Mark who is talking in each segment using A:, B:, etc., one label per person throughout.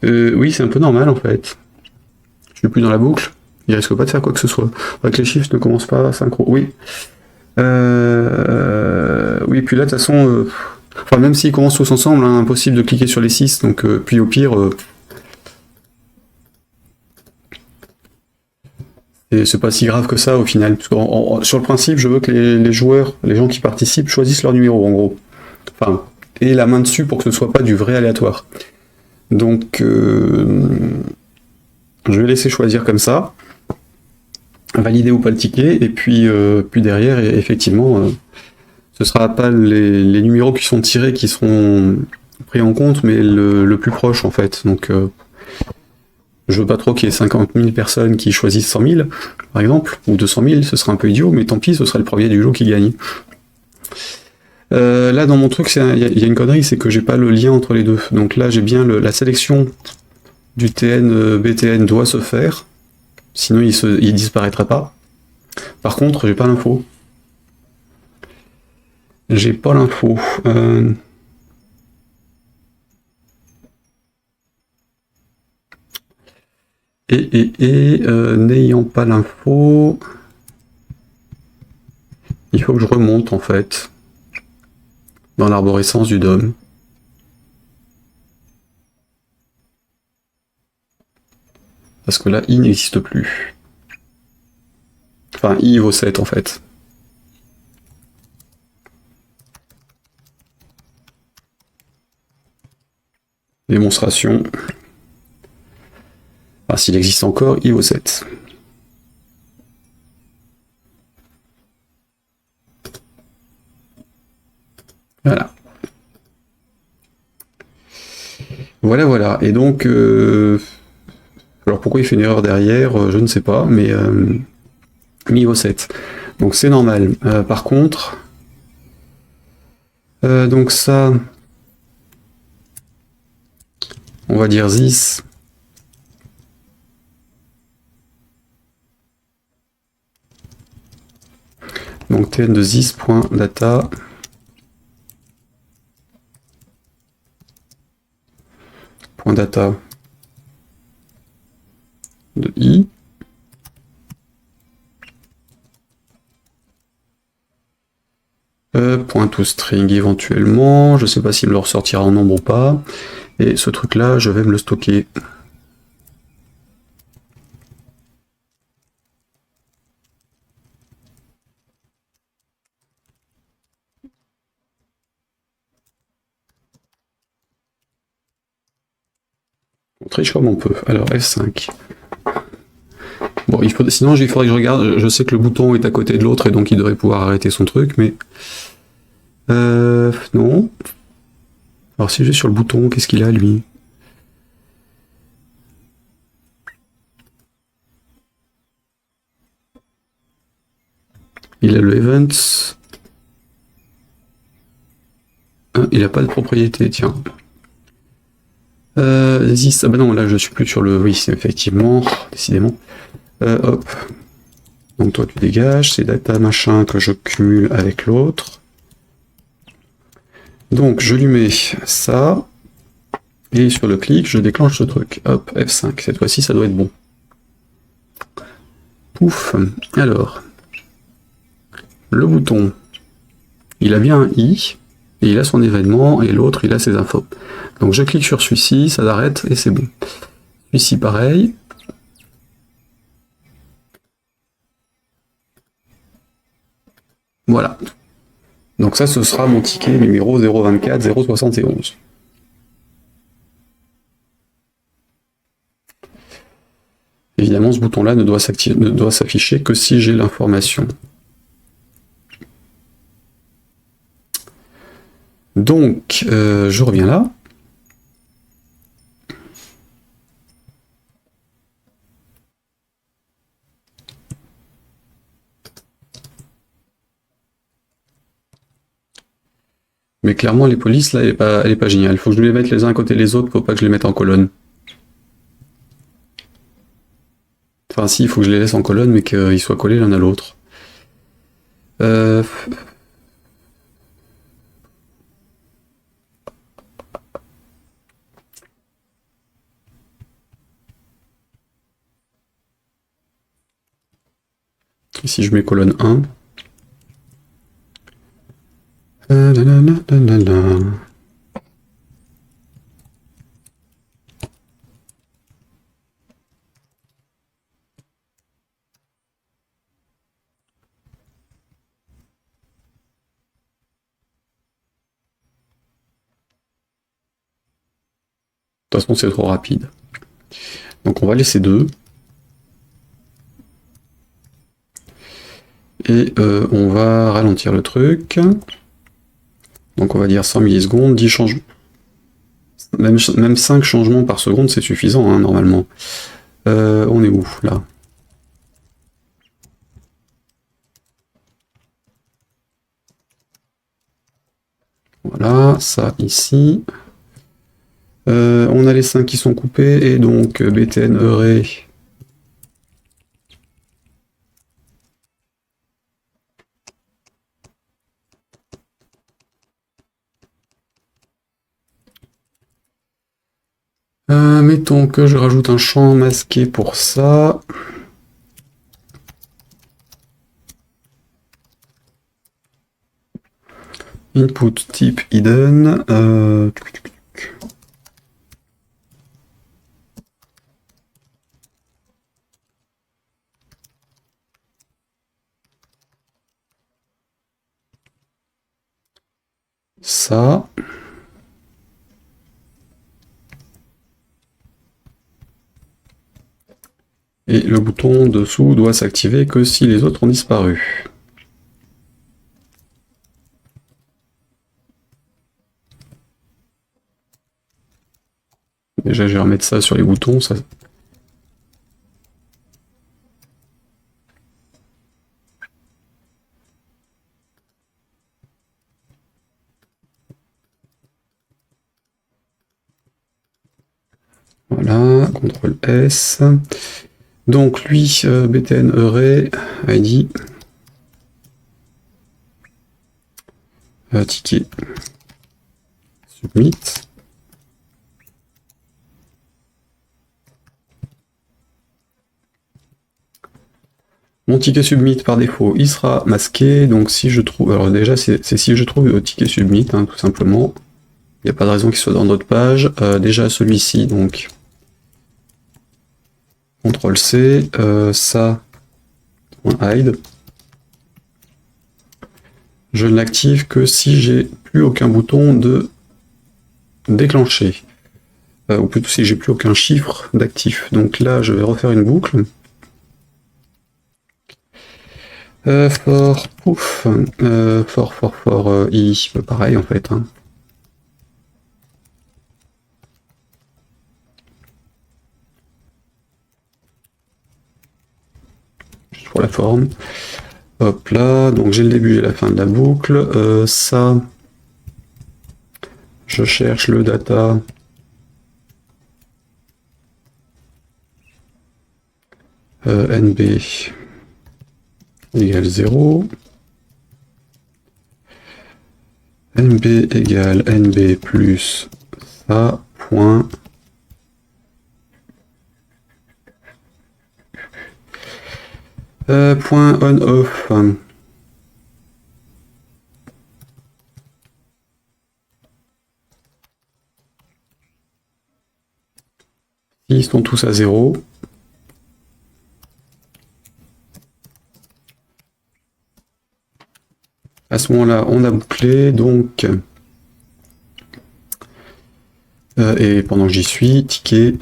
A: Oui, c'est un peu normal en fait. Je suis plus dans la boucle. Il risque pas de faire quoi que ce soit. Faudrait que les chiffres ne commencent pas à synchro. Oui. Oui, puis là, de toute façon, enfin, même s'ils commencent tous ensemble, hein, impossible de cliquer sur les 6. Donc, puis au pire, et c'est pas si grave que ça au final. Parce sur le principe, je veux que les joueurs, les gens qui participent, choisissent leur numéro en gros. Enfin, et la main dessus pour que ce soit pas du vrai aléatoire. Donc, je vais laisser choisir comme ça, valider ou pas le ticket, et puis derrière, effectivement, ce sera pas les numéros qui sont tirés qui seront pris en compte, mais le plus proche en fait. Donc, je veux pas trop qu'il y ait 50 000 personnes qui choisissent 100 000, par exemple, ou 200 000, ce serait un peu idiot, mais tant pis, ce serait le premier du lot qui gagne. Là, dans mon truc, il y a une connerie, c'est que j'ai pas le lien entre les deux. Donc là, j'ai bien la sélection du TN BTN doit se faire, sinon il disparaîtra pas. Par contre, j'ai pas l'info. J'ai pas l'info. N'ayant pas l'info, il faut que je remonte en fait dans l'arborescence du DOM. Parce que là, I n'existe plus. Enfin, I vaut 7 en fait. Démonstration. Enfin, s'il existe encore, I vaut 7. Voilà. Voilà, voilà. Et donc, alors pourquoi il fait une erreur derrière, je ne sais pas, mais I vaut 7. Donc c'est normal. Par contre, donc ça, on va dire this. Donc tn de this.data. .data de i. Point toString éventuellement, je sais pas s'il me le ressortira en nombre ou pas. Et ce truc là, je vais me le stocker. On triche comme on peut. Alors F5. Bon, sinon il faudrait que je regarde, je sais que le bouton est à côté de l'autre et donc il devrait pouvoir arrêter son truc, mais... non. Alors si je vais sur le bouton, qu'est-ce qu'il a lui? Il a le events. Ah, il a pas de propriété, tiens. This, ah bah non, là je suis plus sur le... Oui, c'est effectivement, décidément. Hop. Donc toi tu dégages, c'est data machin que je cumule avec l'autre. Donc je lui mets ça, et sur le clic, je déclenche ce truc. Hop, F5, cette fois-ci ça doit être bon. Pouf, alors, le bouton, il a bien un i, et il a son événement, et l'autre il a ses infos. Donc je clique sur celui-ci, ça l'arrête, et c'est bon. Celui-ci pareil. Voilà. Donc ça, ce sera mon ticket numéro 024 071. Évidemment, ce bouton-là ne doit s'afficher que si j'ai l'information. Donc, je reviens là. Mais clairement, les polices, là, elle est pas géniale. Il faut que je les mette les uns à côté des autres pour pas que je les mette en colonne. Enfin, si, il faut que je les laisse en colonne, mais qu'ils soient collés l'un à l'autre. Ici je mets colonne 1. De toute façon, c'est trop rapide. Donc on va laisser 2. Et on va ralentir le truc. Donc on va dire 100 millisecondes, 10 changements. Même 5 changements par seconde, c'est suffisant, hein, normalement. On est où, là? Voilà, ça ici. On a les 5 qui sont coupés, et donc btn array. Mettons que je rajoute un champ masqué pour ça. Input type hidden. Ça. Et le bouton dessous doit s'activer que si les autres ont disparu. Déjà, je vais remettre ça sur les boutons. Ça... Voilà, CTRL S. Donc lui, btn array, id, ticket, submit. Mon ticket submit par défaut, il sera masqué, donc si je trouve... Alors déjà, c'est si je trouve le ticket submit, hein, tout simplement. Il n'y a pas de raison qu'il soit dans d'autres pages. Déjà celui-ci, donc... CTRL C, ça, hide. Je ne l'active que si j'ai plus aucun bouton de déclencher. Ou plutôt si j'ai plus aucun chiffre d'actif. Donc là, je vais refaire une boucle. For pouf, for i, pareil en fait. Hein. Juste pour la forme. Hop là, donc j'ai le début et la fin de la boucle. Ça, je cherche le data. NB égale 0. NB égale NB plus ça, point. Point on-off. Ils sont tous à 0. À ce moment-là, on a bouclé, donc... et pendant que j'y suis, ticket...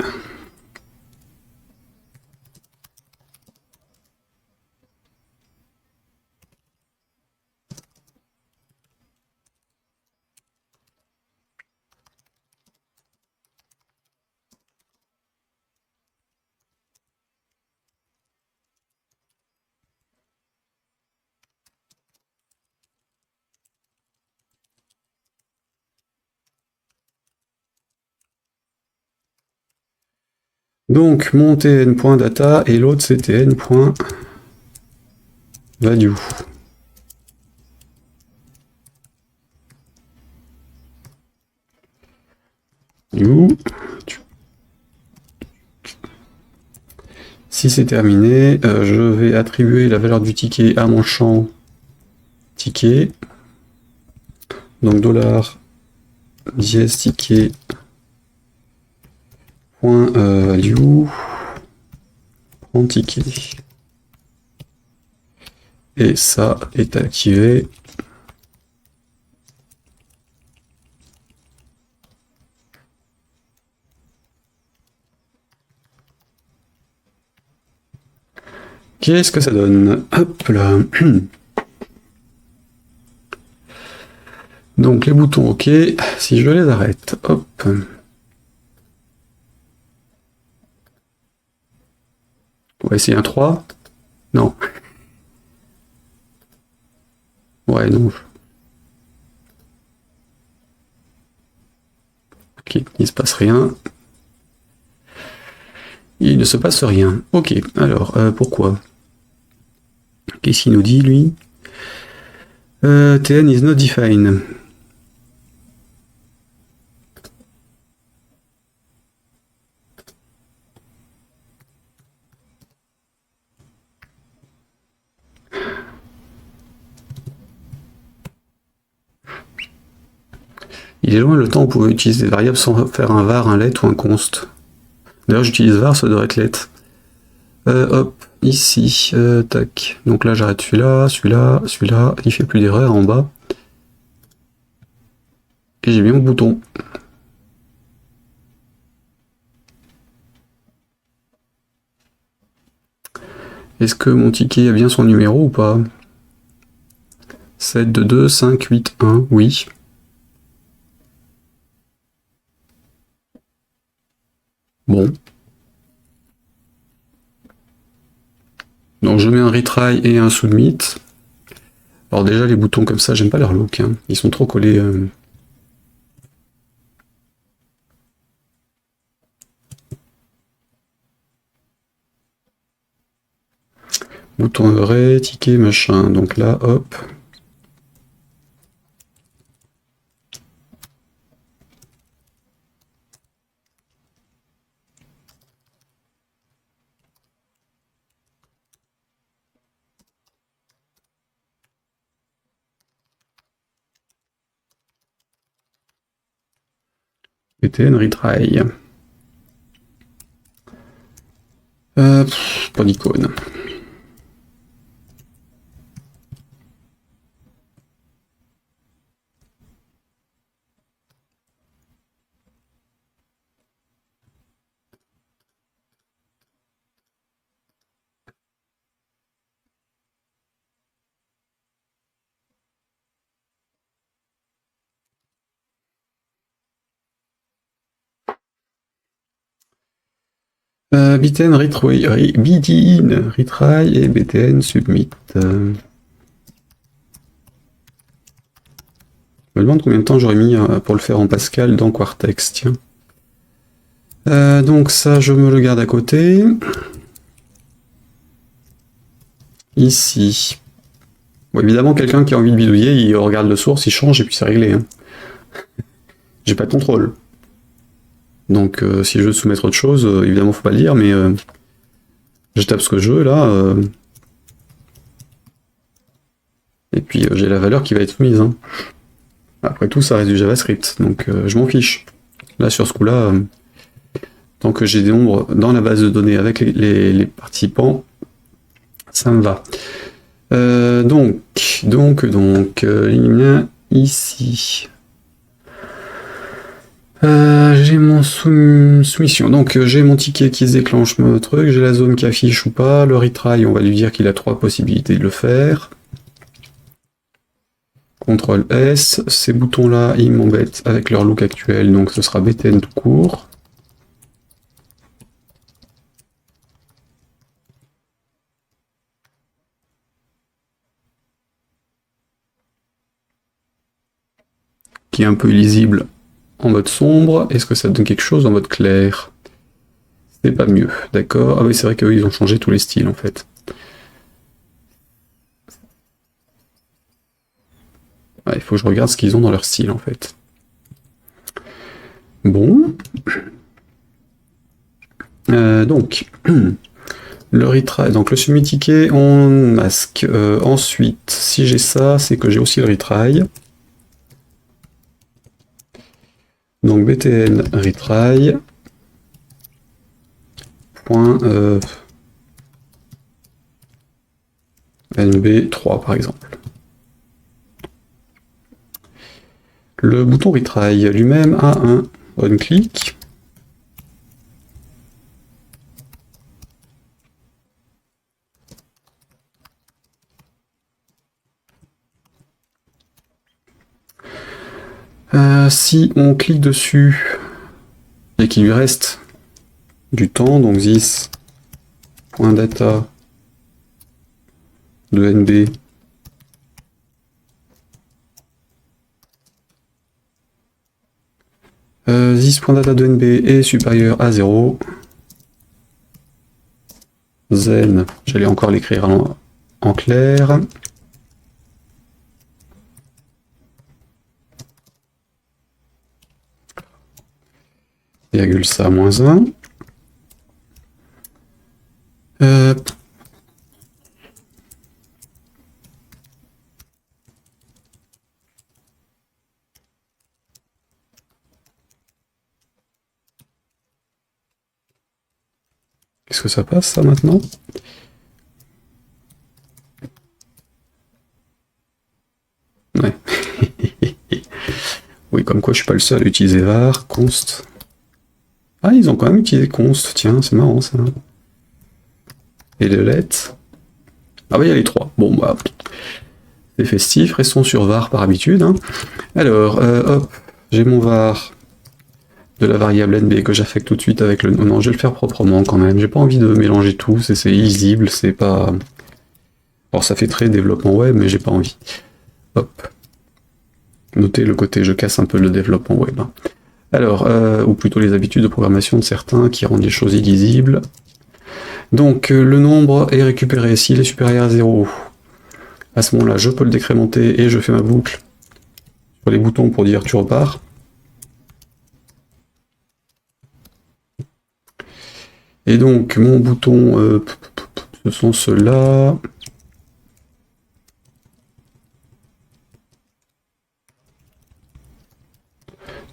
A: Donc, mon tn.data et l'autre c'est tn.value. Si c'est terminé, je vais attribuer la valeur du ticket à mon champ ticket. Donc $dièse ticket point value prend ticket. Et ça est activé. Qu'est-ce que ça donne? Hop là. Donc les boutons OK, si je les arrête, hop. On va essayer un 3. Non. Ouais, non. Ok, il se passe rien. Il ne se passe rien. Ok, alors, pourquoi? Qu'est-ce qu'il nous dit, lui? TN is not defined. Il est loin le temps où on pouvait utiliser des variables sans faire un var, un let ou un const. D'ailleurs, j'utilise var, ça devrait être let. Hop, ici, tac. Donc là, j'arrête celui-là, celui-là, celui-là. Il fait plus d'erreur en bas. Et j'ai bien mon bouton. Est-ce que mon ticket a bien son numéro ou pas? 7, 2, 2, 5, 8, 1, oui. Bon. Donc je mets un retry et un submit. Alors déjà les boutons comme ça, j'aime pas leur look, hein. Ils sont trop collés. Bouton arrêt, ticket, machin. Donc là, hop. BTN retry. Pas d'icône. BTN retry, BTN retry et BTN submit. Je me demande combien de temps j'aurais mis pour le faire en Pascal dans Quartex, tiens. Donc ça, je me le garde à côté. Ici. Bon, évidemment, quelqu'un qui a envie de bidouiller, il regarde le source, il change et puis c'est réglé. Hein. J'ai pas de contrôle. Donc si je veux soumettre autre chose, évidemment faut pas le dire, mais je tape ce que je veux là. Et puis j'ai la valeur qui va être soumise. Hein. Après tout, ça reste du JavaScript, donc je m'en fiche. Là sur ce coup-là, tant que j'ai des nombres dans la base de données avec les participants, ça me va. Donc, ici. J'ai mon soumission, donc j'ai mon ticket qui se déclenche, mon truc, j'ai la zone qui affiche ou pas, le retry, on va lui dire qu'il a 3 possibilités de le faire. CTRL S, ces boutons-là, ils m'embêtent avec leur look actuel, donc ce sera BTN tout court. Qui est un peu illisible en mode sombre. Est-ce que ça donne quelque chose en mode clair? C'est pas mieux, d'accord. Ah oui, c'est vrai qu'eux, ils ont changé tous les styles, en fait. Ouais, il faut que je regarde ce qu'ils ont dans leur style, en fait. Bon. Donc, Le retry, donc le semi-ticket, on masque. Ensuite, si j'ai ça, c'est que j'ai aussi le retry. Donc btn retry. Point nb3 par exemple. Le bouton retry lui-même a un on-click. Si on clique dessus et qu'il lui reste du temps, donc this.data de nb this.data de nb est supérieur à 0, then, j'allais encore l'écrire en clair, virgule ça moins 1. Qu'est-ce que ça passe, ça, maintenant? Ouais. Oui, comme quoi je suis pas le seul à utiliser var, const. Ah, ils ont quand même utilisé const, tiens, c'est marrant, ça. Et le let. Ah bah, il y a les trois. Bon, bah, c'est festif, restons sur var par habitude. Hein. Alors, hop, j'ai mon var de la variable nb que j'affecte tout de suite avec le... Non, je vais le faire proprement quand même. J'ai pas envie de mélanger tout, c'est lisible, c'est pas... Alors ça fait très développement web, mais j'ai pas envie. Hop. Notez le côté, je casse un peu le développement web. Hein. Alors, ou plutôt les habitudes de programmation de certains qui rendent les choses illisibles. Donc, le nombre est récupéré. S'il est supérieur à 0, à ce moment-là, je peux le décrémenter et je fais ma boucle sur les boutons pour dire tu repars. Et donc, mon bouton, ce sont ceux-là.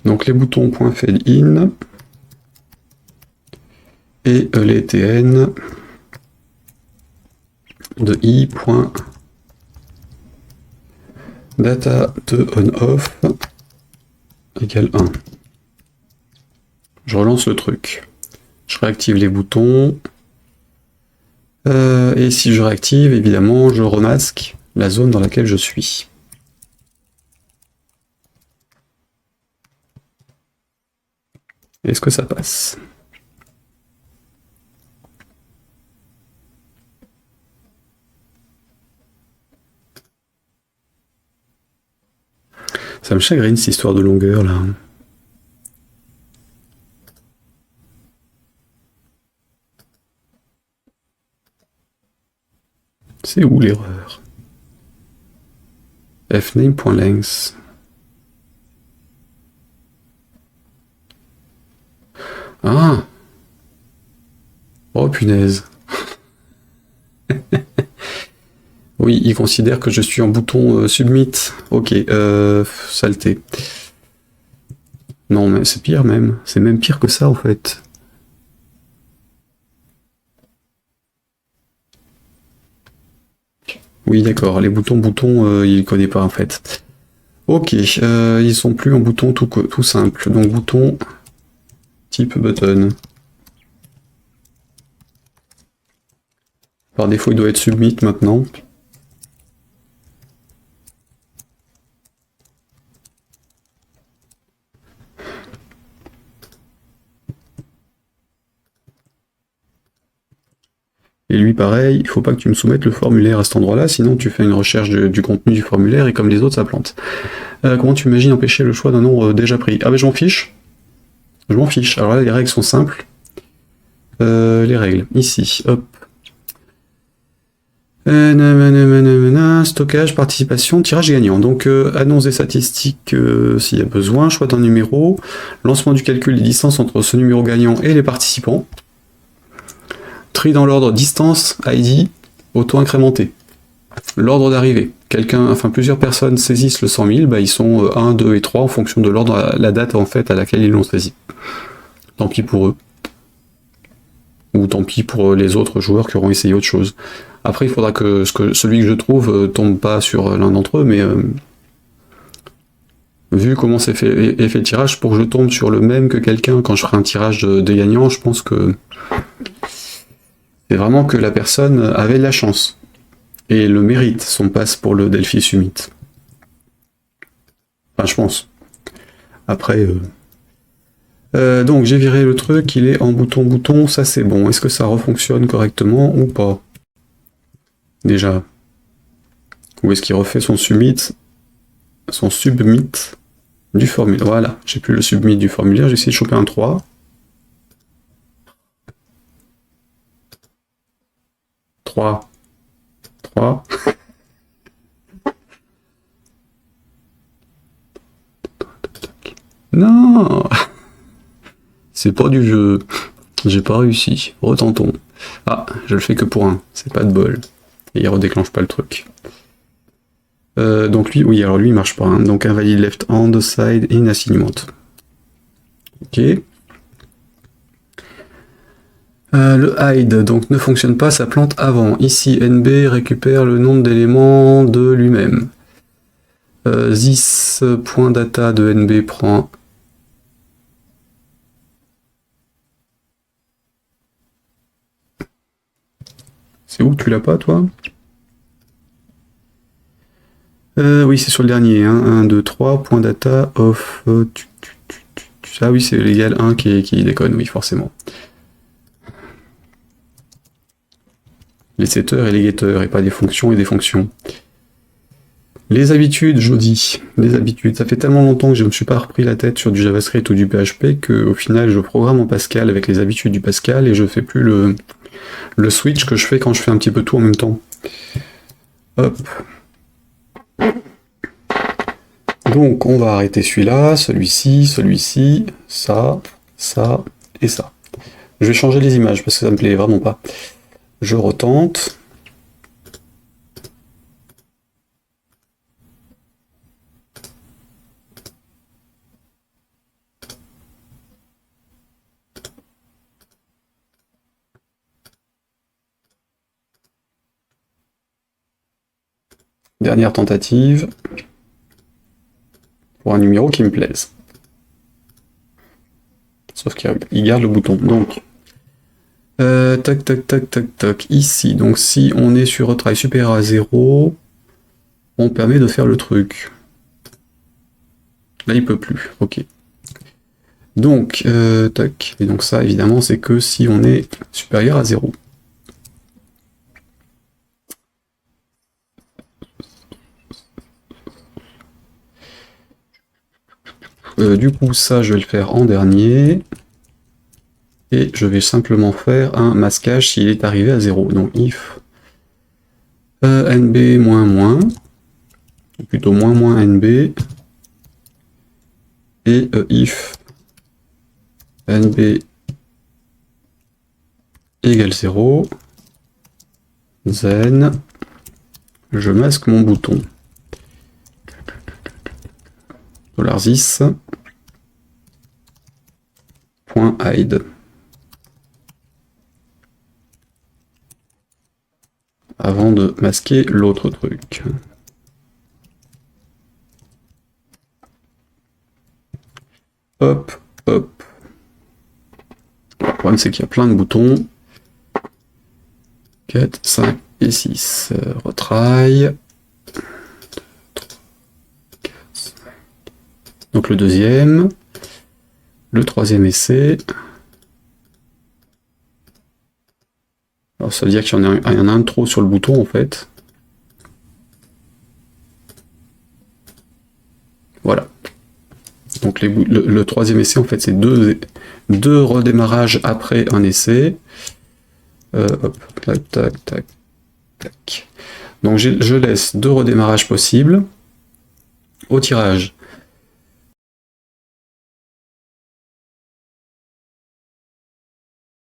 A: Donc, les boutons .fill-in et les tn de i.data de on-off égale 1. Je relance le truc. Je réactive les boutons. Et si je réactive, évidemment, je remasque la zone dans laquelle je suis. Est-ce que ça passe? Ça me chagrine cette histoire de longueur là. C'est où l'erreur? fname.length. Ah! Oh punaise! Oui, il considère que je suis en bouton submit. Ok, saleté. Non, mais c'est pire même. C'est même pire que ça en fait. Oui, d'accord. Les boutons, il connaît pas en fait. Ok, ils sont plus en bouton tout simple. Donc bouton type button. Par défaut, il doit être submit maintenant. Et lui, pareil, il faut pas que tu me soumettes le formulaire à cet endroit-là, sinon tu fais une recherche du contenu du formulaire et comme les autres, ça plante. Comment tu imagines empêcher le choix d'un nombre déjà pris? Ah ben je m'en fiche. Je m'en fiche. Alors là, les règles sont simples. Les règles, ici, hop. Stockage, participation, tirage gagnant. Donc, annonce des statistiques s'il y a besoin, choix d'un numéro, lancement du calcul des distances entre ce numéro gagnant et les participants. trie dans l'ordre distance, ID, auto-incrémenté. L'ordre d'arrivée. Plusieurs personnes saisissent le 100 000, bah, ils sont 1, 2 et 3 en fonction de l'ordre, la date en fait à laquelle ils l'ont saisi. Tant pis pour eux. Ou tant pis pour les autres joueurs qui auront essayé autre chose. Après, il faudra que celui que je trouve tombe pas sur l'un d'entre eux, mais vu comment est fait le tirage, pour que je tombe sur le même que quelqu'un quand je ferai un tirage de gagnant, je pense que c'est vraiment que la personne avait de la chance. Et le mérite, son passe pour le Delphi Summit. Enfin, je pense. Après... donc j'ai viré le truc, il est en bouton, ça c'est bon. Est-ce que ça refonctionne correctement ou pas? Déjà. Ou est-ce qu'il refait son submit du formulaire? Voilà, j'ai plus le submit du formulaire, j'ai essayé de choper un 3. 3. Non. C'est pas du jeu. J'ai pas réussi. Retentons. Ah, je le fais que pour un. C'est pas de bol. Et il redéclenche pas le truc. Donc lui, oui, alors lui il marche pas. Hein. Donc invalide left hand, side, in assignment. Ok. Le hide, donc ne fonctionne pas, ça plante avant. Ici, NB récupère le nombre d'éléments de lui-même. This.data de NB prend... C'est où? Tu l'as pas, toi? Oui, c'est sur le dernier. Hein. 1, 2, 3, point data, off... Ah oui, c'est l'égal 1 qui déconne, oui, forcément. Les setters et les getters, et pas des fonctions et des fonctions. Les habitudes, je dis. Les habitudes. Ça fait tellement longtemps que je ne me suis pas repris la tête sur du JavaScript ou du PHP qu'au final, je programme en Pascal avec les habitudes du Pascal et je fais plus le switch que je fais quand je fais un petit peu tout en même temps. Hop. Donc, on va arrêter celui-là, celui-ci, ça et ça. Je vais changer les images parce que ça me plaît vraiment pas. Je retente. Dernière tentative. Pour un numéro qui me plaise. Sauf qu'il garde le bouton. Donc, tac. Ici, donc si on est sur retry supérieur à 0, on permet de faire le truc. Là, il peut plus. Ok. Donc, tac. Et donc ça, évidemment, c'est que si on est supérieur à 0. Du coup, ça, je vais le faire en dernier. Et je vais simplement faire un masquage s'il est arrivé à 0. Donc, if nb moins, ou plutôt moins nb, et if nb égale 0, then je masque mon bouton. $this .hide avant de masquer l'autre truc. Hop. Le problème c'est qu'il y a plein de boutons. 4, 5 et 6. Retry. Donc le deuxième. Le troisième essai. Alors ça veut dire qu'il y en a un de trop sur le bouton en fait. Voilà. Donc le troisième essai en fait c'est deux redémarrages après un essai. Hop, tac. Donc je laisse deux redémarrages possibles. Au tirage,